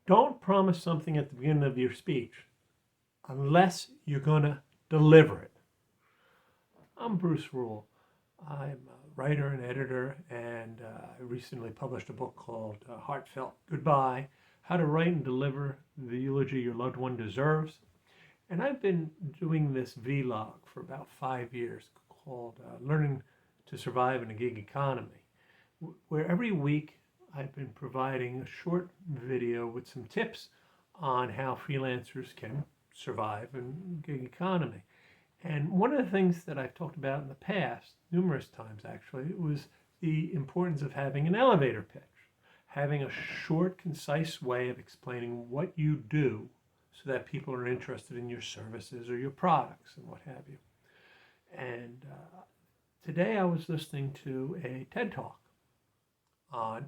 Don't promise something at the beginning of your speech unless you're going to deliver it. I'm Bruce Rule. I'm a writer and editor, and I recently published a book called Heartfelt Goodbye, How to Write and Deliver the Eulogy Your Loved One Deserves. And I've been doing this vlog for about 5 years called Learning to Survive in a Gig Economy, where every week I've been providing a short video with some tips on how freelancers can survive in gig economy. And one of the things that I've talked about in the past, numerous times actually, was the importance of having an elevator pitch, having a short, concise way of explaining what you do so that people are interested in your services or your products and what have you. And today I was listening to a TED Talk on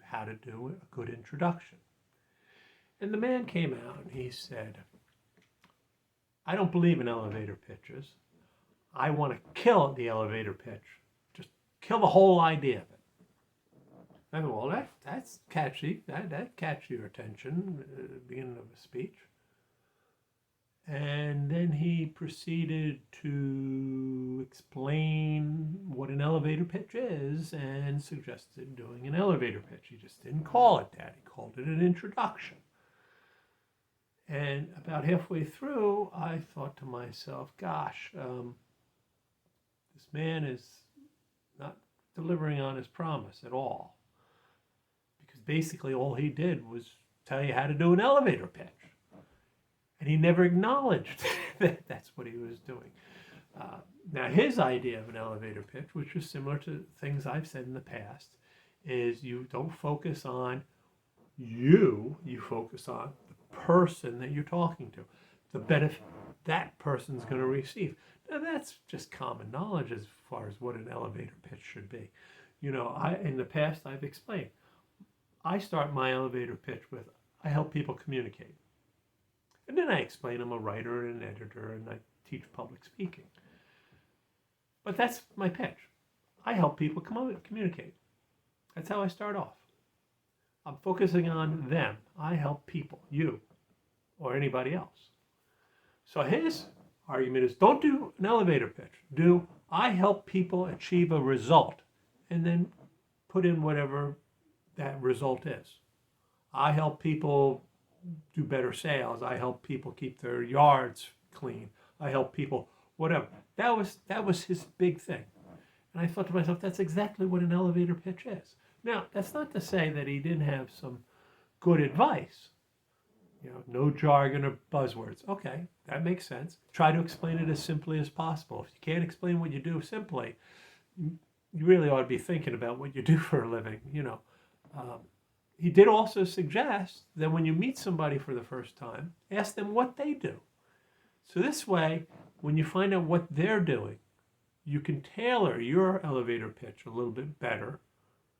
how to do a good introduction. And the man came out and he said, I don't believe in elevator pitches. I want to kill the elevator pitch. Just kill the whole idea of it. And well, that's catchy. That catch your attention at the beginning of a speech. And then he proceeded to explain what an elevator pitch is and suggested doing an elevator pitch. He just didn't call it that. He called it an introduction. And about halfway through, I thought to myself, gosh, this man is not delivering on his promise at all. Because basically all he did was tell you how to do an elevator pitch. And he never acknowledged that that's what he was doing. Now, his idea of an elevator pitch, which is similar to things I've said in the past, is you don't focus on you focus on the person that you're talking to, the benefit that person's going to receive. Now, that's just common knowledge as far as what an elevator pitch should be. You know, in the past, I've explained, I start my elevator pitch with, I help people communicate. And then I explain I'm a writer and an editor and I teach public speaking. But that's my pitch. I help people communicate. That's how I start off. I'm focusing on them. I help people, you, or anybody else. So his argument is don't do an elevator pitch. Do I help people achieve a result and then put in whatever that result is. I help people do better sales. I help people keep their yards clean. I help people, whatever. That was his big thing. And I thought to myself, that's exactly what an elevator pitch is. Now, that's not to say that he didn't have some good advice. You know, no jargon or buzzwords. Okay, that makes sense. Try to explain it as simply as possible. If you can't explain what you do simply, you really ought to be thinking about what you do for a living, you know. He did also suggest that when you meet somebody for the first time, ask them what they do. So this way, when you find out what they're doing, you can tailor your elevator pitch a little bit better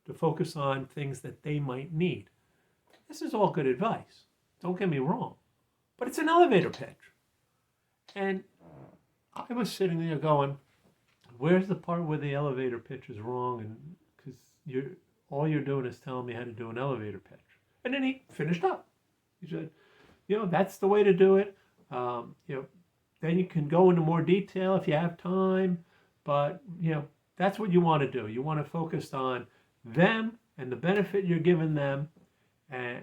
to focus on things that they might need. This is all good advice. Don't get me wrong. But it's an elevator pitch. And I was sitting there going, where's the part where the elevator pitch is wrong? And because all you're doing is telling me how to do an elevator pitch. And then he finished up. He said, you know, that's the way to do it. You know, then you can go into more detail if you have time. But, you know, that's what you want to do. You want to focus on them and the benefit you're giving them.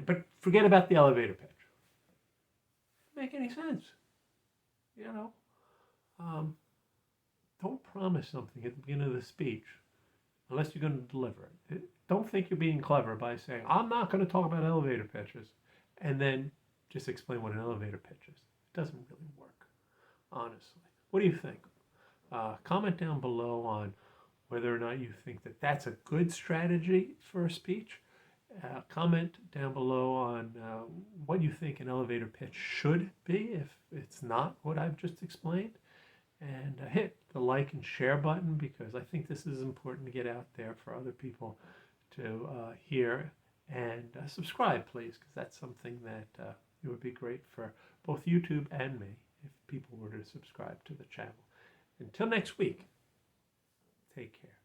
But forget about the elevator pitch. Doesn't make any sense. You know, don't promise something at the beginning of the speech unless you're going to deliver it. Don't think you're being clever by saying, I'm not going to talk about elevator pitches, and then just explain what an elevator pitch is. It doesn't really work, honestly. What do you think? Comment down below on whether or not you think that that's a good strategy for a speech. Comment down below on what you think an elevator pitch should be if it's not what I've just explained. And hit the like and share button because I think this is important to get out there for other people to hear. And subscribe, please, because that's something that it would be great for both YouTube and me if people were to subscribe to the channel. Until next week, take care.